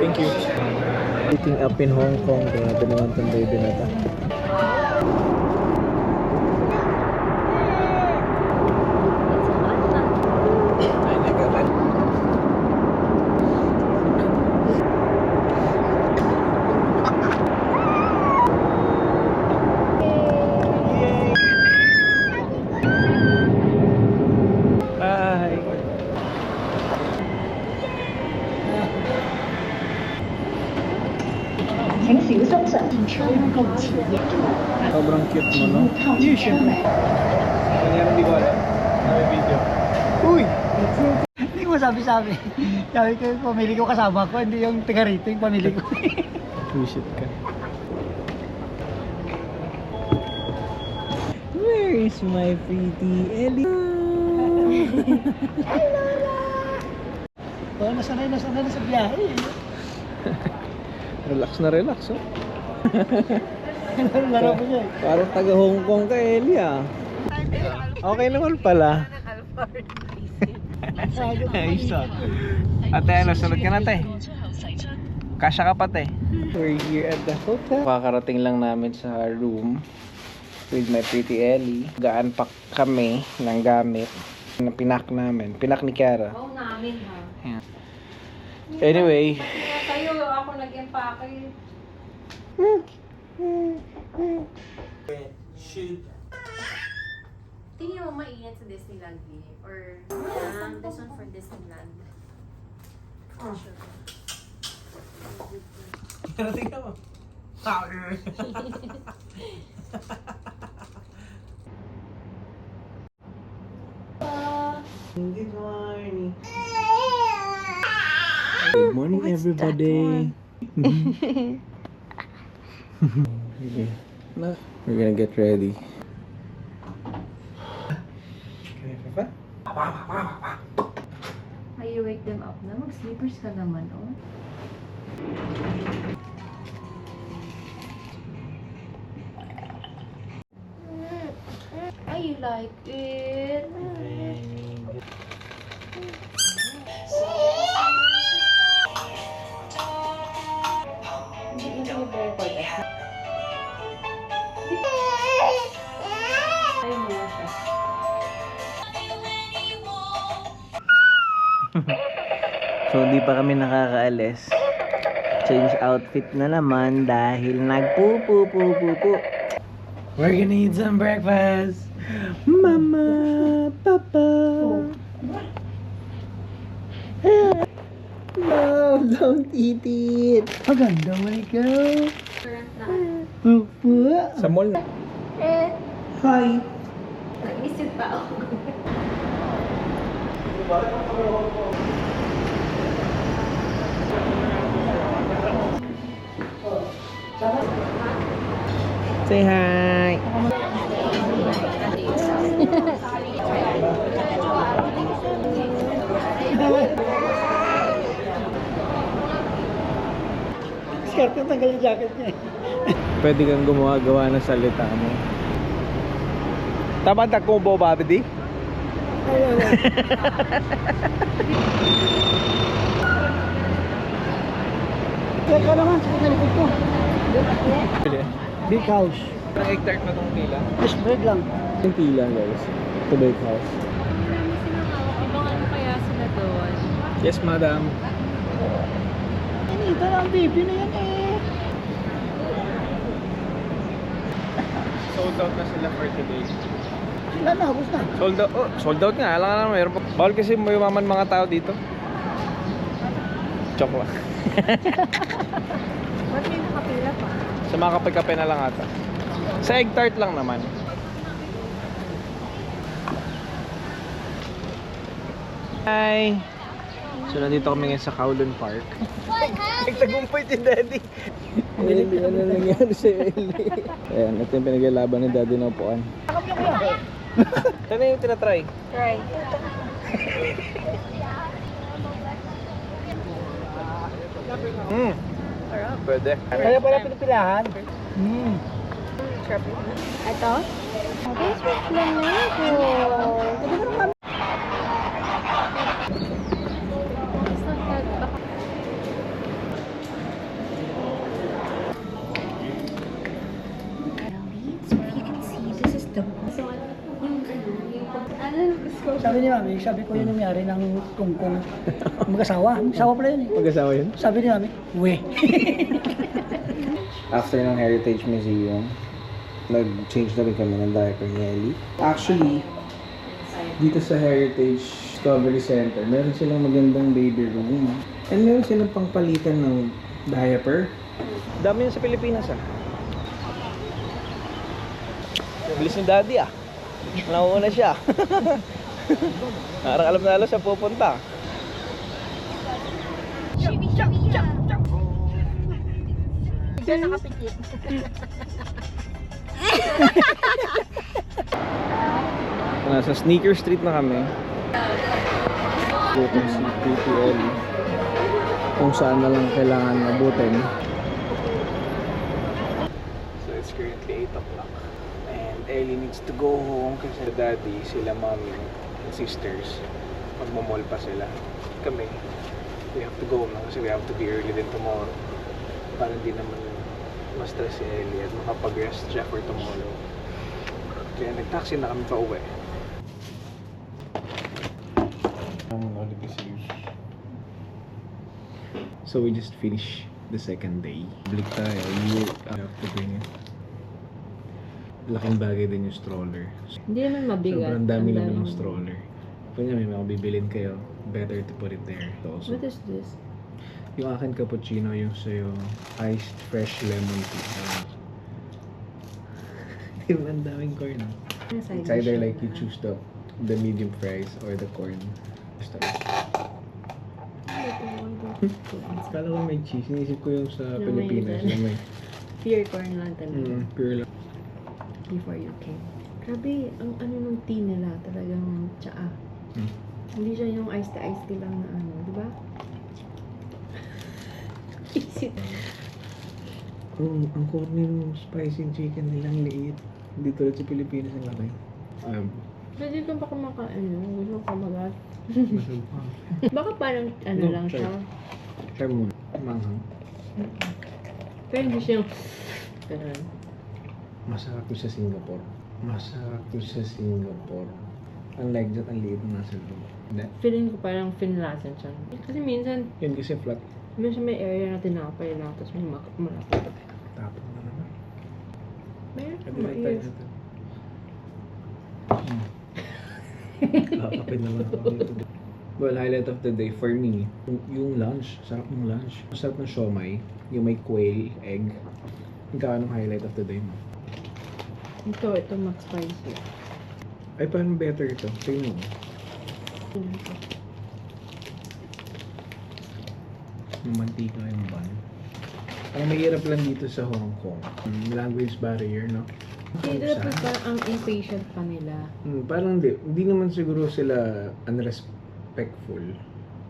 Thank you. Meeting up in Hong Kong. Grabe naman itong baby na to. Sobrang cute mo, no? Kanya hindi ko alam. May video. Uy! Hindi mo sabi-sabi. Sabi ko yung pamilya ko kasama ko, hindi yung taga rito yung pamilya ko. Bullshit ka. Where is my pretty Ellie? Oh, nasanay na sa biyahe. Relax na relax, oh. Laro mo niya eh. Parang taga Hong Kong ka, Ellie, ah. Okay naman pala. Ayos to. Ate, ano, sunod ka na, te. Kasya ka pa, te. We're here at the hotel. Kakarating lang namin sa room with my pretty Ellie. Gaan-pack kami ng gamit na pinak namin. Pinak ni Kiara. Oo, namin ha. Ayan. Anyway. Kaya kayo, ako nag-empake. Tingin mo mainit sa Disneyland eh? Or this one for Disneyland? Oh. Sure. Tingnan mo. Good morning. Good morning, everybody. Okay. We're gonna get ready. Ay, you wake them up na. Mag-sleepers ka naman, oh. I like it. Hindi mo record eh. Ayaw mo na siya. So, di pa kami nakakaalis. Change outfit na naman dahil nagpupupupupu. We're gonna eat some breakfast. Mama, Papa. No, don't eat it. Maganda mo ikaw. Current na. Pupo. Sa mall na. Hi. Nag-isip pa ako. Say hi. Scarf yung tanggal yung jacket niya eh. Pwede kang gumawa-gawa ng salita mo. Tama ta kung bo babidi? Kaya ka naman, sakit na likod ko. Big house. Ang egg tart na tong tila. Just bread lang. Yung tila, guys. To bake house. Abangan mo kaya sila doon. Yes, madam. Ito na ang baby na yan eh. Sold out na sila for today. Sila na, hapos na. Sold out? Oh, sold out nga. Alam nga na mayroon pa. Bawal kasi mayumaman mga tao dito. Joke lang. Ba't may nakapila pa? Sa mga kape-kape na lang ata. Sa egg tart lang naman. Hi! So nandito kami ngayon sa Kowloon Park. Nagtagumpay si Daddy. Ellie, ano nangyari sa Ellie? Ayan, ito yung pinaglalaban ni Daddy na upuan. Ano yung tinatry? Right. Pwede. Kaya pala pinipilahan. Ito? This was flamingo. Sabi ni Mami, sabi ko yun yung mayari ng kungkong. Mag-asawa. Mag-asawa pala yun eh. Mag-asawa yun? Sabi ni Mami, we. After ng Heritage Museum, nag-change na rin kami ng diaper ni Ellie. Actually, dito sa Heritage Discovery Center, meron silang magandang baby room. And meron silang pangpalitan ng diaper. Dami yun sa Pilipinas ah. Bilis ni Daddy ah. Nauna siya. Parang alam na alam siya pupunta. Diyan nakapikit. Nasa Sneaker Street na kami. Dito si Pretty Ellie. Kung saan na lang kailangan mabutin. So it's currently 8 o'clock. And Ellie needs to go home kasi daddy, sila mommy, and sisters. Magmamall pa sila. Kami, we have to go home na kasi we have to be early din tomorrow. Para hindi naman ma-stress si Ellie at makapag-rest siya for tomorrow. Kaya nag-taxi na kami pa uwi. So we just finished the second day. Balik tayo. I have to bring it. Laking bagay din yung stroller. Hindi naman mabigat. Sobrang dami Ang naman dami. ng stroller. Kung may mga bibilin kayo, better to put it there also. What is this? Yung akin cappuccino, yung sa'yo, iced fresh lemon tea. Diba ang daming corn? It's either like you choose the medium fries or the corn. Basta. Kala ko may cheese. Inisip ko yung sa Na may Pilipinas. ganun. Yung may Pure corn lang talaga. pure lang. Before you came. Grabe, ang ano nung tea nila talagang tsaa. Hmm. Hindi siya yung iced tea lang na ano, di ba? Isit. Ang corny ng spicy chicken nilang liit. Hindi tulad sa Pilipinas ang laki. Pwede ka ba kumakain yun? Gusto ka magat? Masarap pa. Baka parang ano No, lang try. siya. Try muna. Manghang. Pero hindi siya yung ganun. Masarap ko sa Singapore. Masarap ko sa Singapore. Unlike dyan, ang liit na nasa loob. Hindi. Feeling ko parang finlasan siya. Kasi minsan, Yun kasi flat. minsan may area na tinapay lang, tapos may malapit. Tapos na naman. Meron Pwede ka lang tayo mais. natin. Kakapin naman ako dito. Well, highlight of the day for me, yung lunch. Sarap ng lunch. Masarap ng siomai. Yung may quail, egg. Ikaw, anong highlight of the day mo? Ito max spicy. Ay, paano better ito? Tingnan mo. Yung mantika yung bun. Ang mahirap lang dito sa Hong Kong. Language barrier, no? Hindi dapat parang ang impatient pa nila. Parang hindi naman siguro sila unrespectful.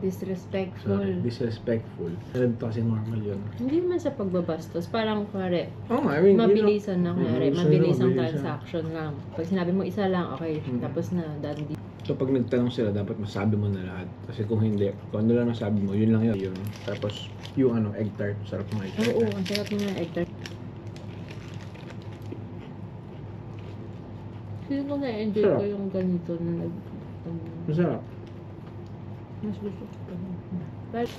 Disrespectful. Disrespectful. Alam to kasi normal yun. Hindi naman sa pagbabastos. Parang kuwari, Oh, I mean, mabilisan na kuwari. Mabilis ang mabilisan. transaction lang. Pag sinabi mo isa lang, okay. Tapos na, dandi. So pag nagtanong sila, dapat masabi mo na lahat. Kasi kung hindi, kung ano lang nasabi mo, yun lang yun. Tapos yung egg tart, sarap ng egg tart. Oo, ang sarap ng egg tart. Feeling ko na-enjoy Sarap. ko yung ganito na Masarap. mas gusto ko pa. But,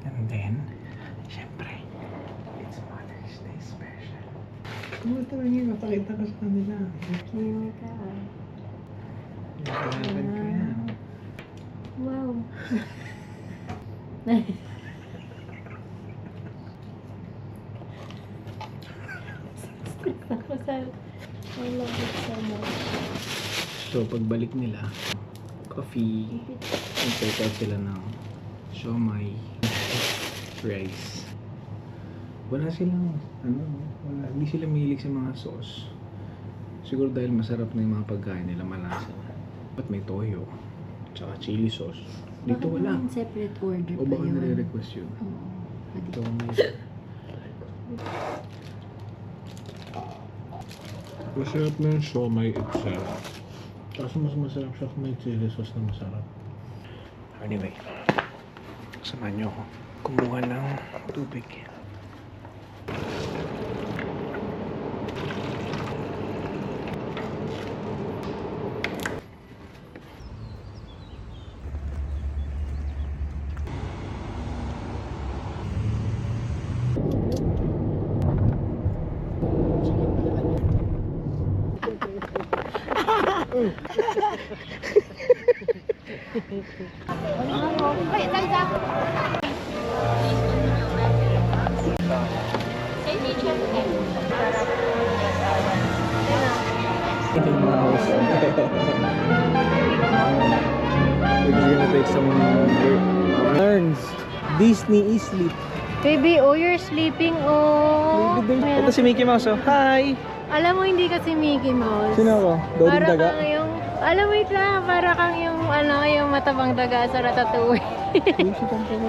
And then, syempre, it's Mother's Day special. Kumusta lang yun? Mapakita ko sa kanila. hindi ka. Nakalaban ko yan. Wow. Ako sa I love it so much. So, pagbalik nila, coffee, nag-take out sila ng siomai, rice. Wala silang, hindi sila mahilig sa mga sauce. Siguro dahil masarap na yung mga pagkain nila, malasa. Ba't may toyo, tsaka chili sauce. Dito wala. Separate order O baka nare-request yun. Oo. Ito may... Masarap na yung siomai itself. Tapos mas masarap siya kung may chili sauce na masarap. Anyway, samahan niyo ako kumuha ng tubig. Eating mouse. We're just gonna take some turns. Disney is sleep. Baby, oh, you're sleeping, oh. Ito si Mickey Mouse, oh. Hi! Alam mo, hindi kasi Mickey Mouse. Sino ako? Dodong Para daga? kang yung, alam mo, wait lang, para kang yung, yung matabang daga sa Ratatouille.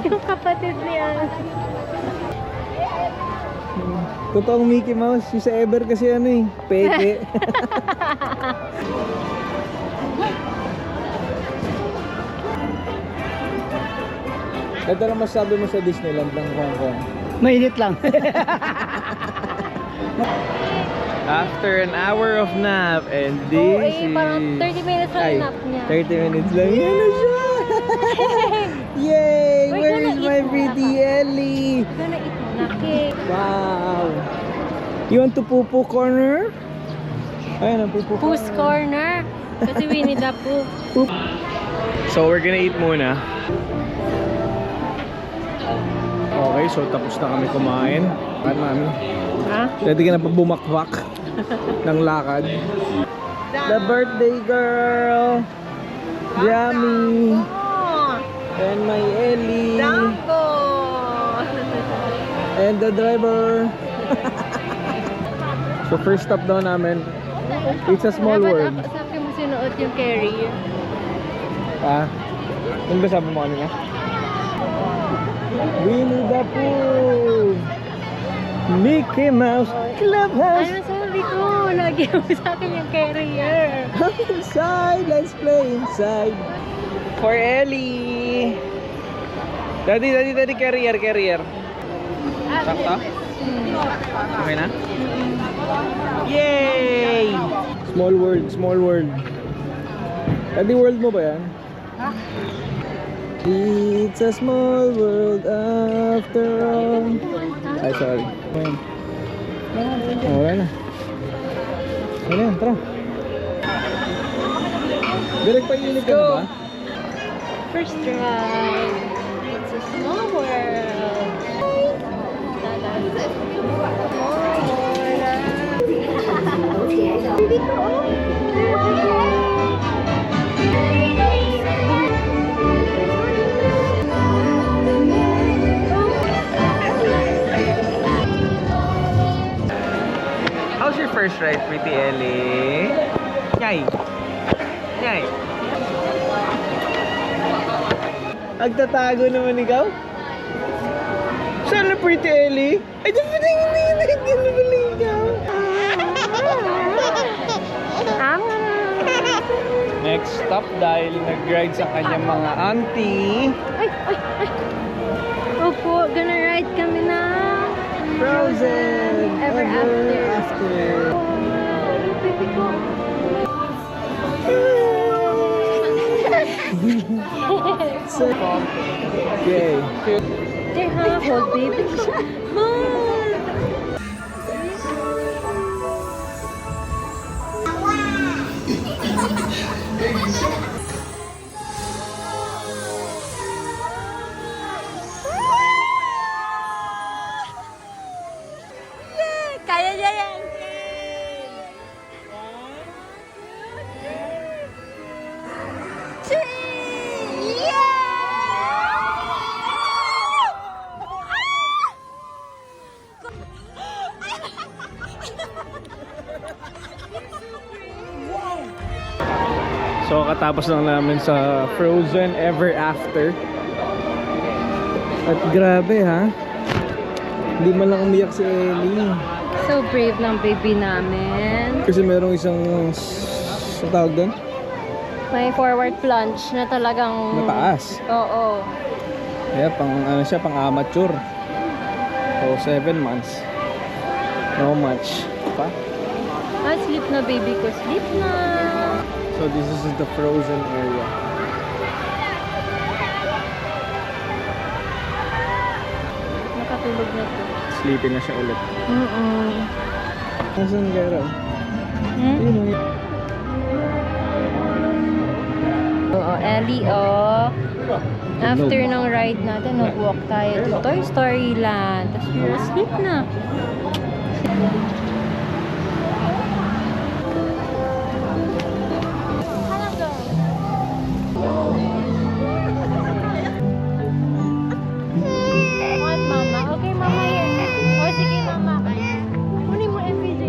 Yung kapatid niya. Totoong Mickey Mouse. Yung sa Ever kasi peke. Ito lang masabi mo sa Disneyland ng Hong Kong. Mainit lang. After an hour of nap and this Parang 30 minutes lang yung nap niya. 30 minutes lang. Yan na siya! Yay! We're Where gonna is eat my muna. pretty Ellie? Gonna eat muna, cake. Wow! You want to poo-poo corner? Ayun ang poo-poo Poo's Corner. Kasi Winnie the Pooh. So we're gonna eat muna. Okay, so tapos na kami kumain. At mami, Ha? ready ka na pa bumakwak ng lakad. The birthday girl! Yummy! And my Ellie! And the driver! So first stop daw namin, it's a small world. Dapat sabi mo sinuot yung carrier. Ah, ano ba sabi mo kanina? Winnie the Pooh! Mickey Mouse Clubhouse! Ano sabi ko? Lagi mo sa akin yung carrier. Come inside! Let's play inside! For Ellie! Daddy, carrier. Sakto? Okay na? Yay! Small world. Daddy, world mo ba yan? It's a small world after all. Ay, sorry. Ayan. Oh, wala na. Ayan, tara. Direct pa unit ka na ba? First try. It's a small world. How's your first ride, pretty Ellie? Yay! Agtatago naman ikaw? Sana pretty Ellie? Ay, hindi naman ikaw. Next stop dahil nag-ride sa kanyang mga auntie. Ay! Opo, gonna ride kami na. Frozen! Ever after. Oh, baby ko. Okay. They're hold, baby ko. Hold! Kaya niya yan! So katapos lang namin sa Frozen Ever After. At grabe ha. Hindi man lang umiyak si Ellie. So brave ng baby namin. Kasi merong isang, sa tawag doon? May forward plunge na talagang... Mataas. Oo. Kaya pang, ano siya, pang amateur. So, 7 months. No much. Pa? Sleep na baby ko. Sleep na. So, this is the frozen area. Nakatulog na to. Sleepy na siya ulit. Nasaan ka rin? Hmm? Oo, Ellie, oh. After ng ride natin, nag-walk tayo to Toy Story Land. Tapos you're asleep na. What, mama? Okay, mama yan. O, sige, mama. Kunin mo FPJ.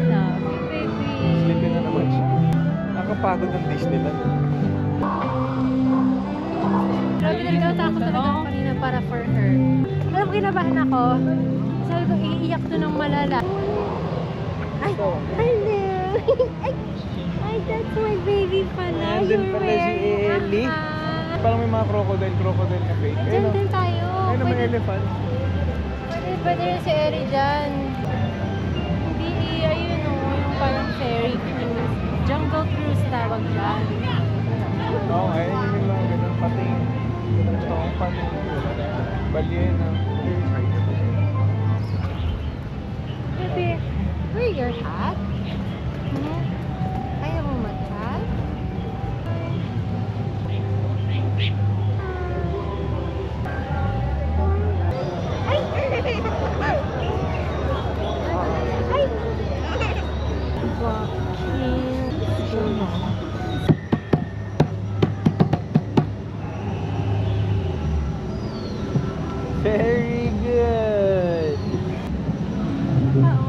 Love you, baby. Sleepy na naman siya. Nakapagod ang Disneyland. Grabe talaga, takot talaga ako kanina para for her. Alam, kinabahan ako. Sabi ko, iiyak to ng malala. Ay, hello! Ay, that's my baby pala. Nandun You're pala si wearing a Ellie. hat. Parang may mga crocodile na fake. Diyan din tayo. Ayun na may elephant. Pwede rin si Ellie dyan. Hindi, ayun o, yung parang fairy cruise. Jungle cruise tawag dyan. Oo, ayun yung mga ganun pating. Gusto kong pating. Balyena. Baby, wear your hat. Ayaw mo mag-hat? Very good! Oo.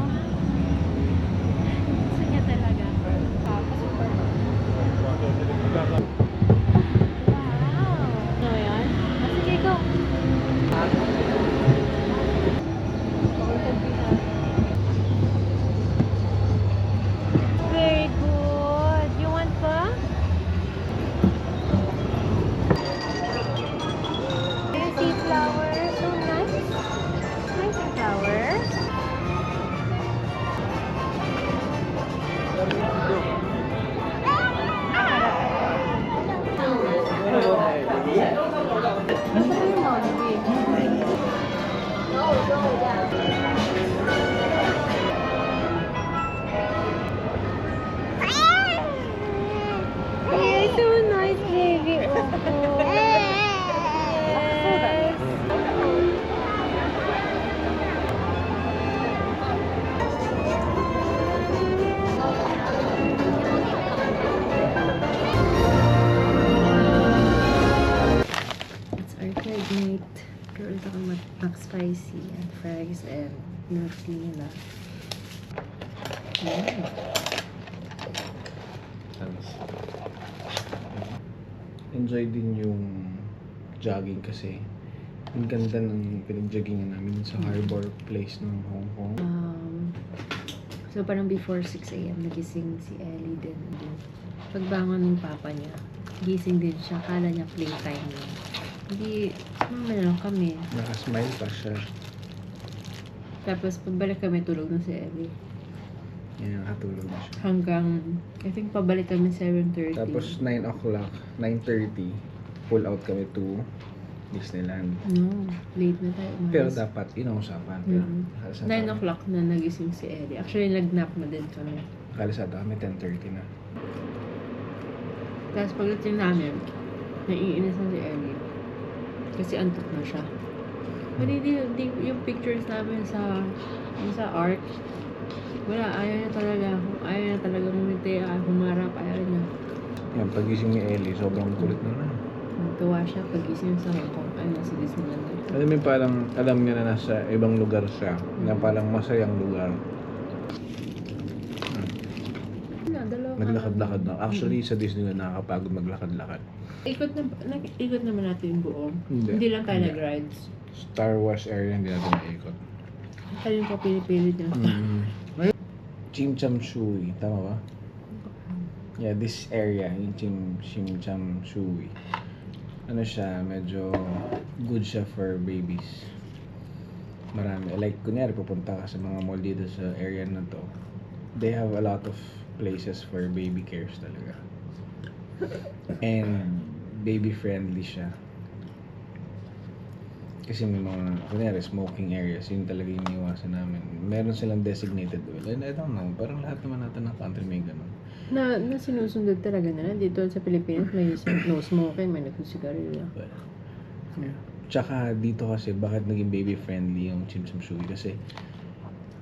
Gusto niya talaga. Super. Wow! Ano yan? Sige, go! Very good! You want pa? Do you see flowers? So nice. Nice flowers. Basta kayo mo, baby. Ay, so nice, baby. Oh. Yes. It's our third night. Karoon ako mag-spicy and fries and milk nila. Enjoy din yung jogging kasi ang ganda ng pinag-joggingan namin sa harbor place ng Hong Kong. So parang before 6 a.m. nagising si Ellie din. Pagbangon ng papa niya, gising din siya. Kala niya playtime niya. Hindi, sumama na lang kami. Nakasmile pa siya. Tapos pagbalik kami, tulog na si Ellie. Yan, nakatulog na siya. Hanggang, I think pabalik kami 7:30. Tapos 9 o'clock, 9:30, pull out kami to Disneyland. No, late na tayo umalis. Pero dapat inausapan. Pero Mm. 9 o'clock na nagising si Ellie. Actually, nag-nap na din kami. Kalisata kami, 10:30 na. Tapos pagdating namin, naiinis na si Ellie. Kasi antok na siya. Hindi yung pictures namin sa art. Wala, ayaw niya talaga. Ayaw niya talaga ngumiti, humarap, ayaw niya. Yan, pagising ni Ellie, sobrang kulit na na. Nagtuwa siya pagising sa Hong Kong. Ay, nasa Disneyland. Alam mo parang alam niya na nasa ibang lugar siya. Na parang masayang lugar. Naglakad-lakad na. Actually, sa Disneyland nakakapagod maglakad-lakad. Ikot naman natin yung buo. Hindi. Hindi lang tayo Hindi. nag-rides. Star Wars area hindi natin naikot. Alin pa pinipilit niya? Chim Shui, tama ba? Yeah, this area, yung Chim Shui. Ano siya, medyo good siya for babies. Marami. Like, kunyari, pupunta ka sa mga mall dito sa area na to. They have a lot of places for baby cares talaga. And baby friendly siya. Kasi may mga, kunyari, smoking areas, yun talaga yung iniwasan namin. Meron silang designated well. And I don't know, parang lahat naman natin ng country may ganun. Na sinusundod talaga nila. Dito sa Pilipinas may no smoking, may nagsigarilyo. But, yeah. Tsaka dito kasi, bakit naging baby friendly yung Chim Shui? Kasi,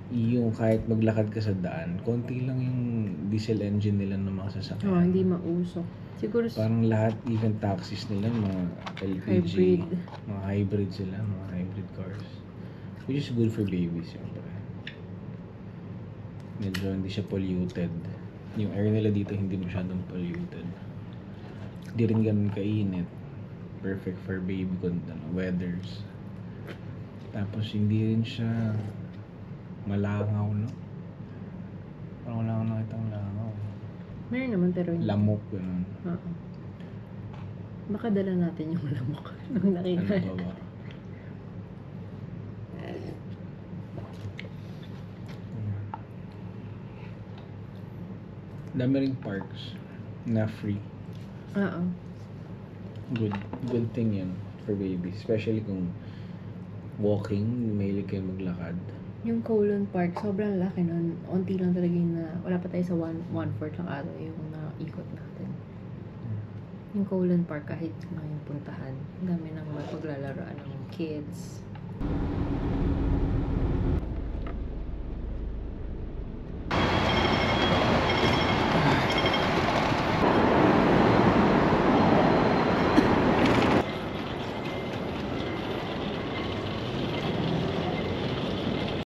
yung kahit maglakad ka sa daan, konti lang yung diesel engine nila ng mga sasakyan. Oh, hindi mausok. Siguro Parang lahat, even taxis nila, mga LPG, Hybrid. mga hybrid sila, mga hybrid cars. Which is good for babies, siyempre. Medyo hindi siya polluted. Yung air nila dito hindi masyadong polluted. Hindi rin ganun kainit. Perfect for baby weathers. Tapos hindi rin siya malangaw, no? Parang wala akong nakitang langaw. meron naman pero hindi. Lamok, ganun. Oo. Baka dala natin yung lamok nung Ano nakita. ba ba? Dami ring parks na free. Oo. Good thing yan for babies. Especially kung walking, mahilig kayo maglakad. Yung Kowloon Park, sobrang laki nun. Unti lang talaga yung wala pa tayo sa 1/4 lang ata yung naikot natin. Yung Kowloon Park, kahit ngayon puntahan, ang dami ng mga paglalaraan ng kids.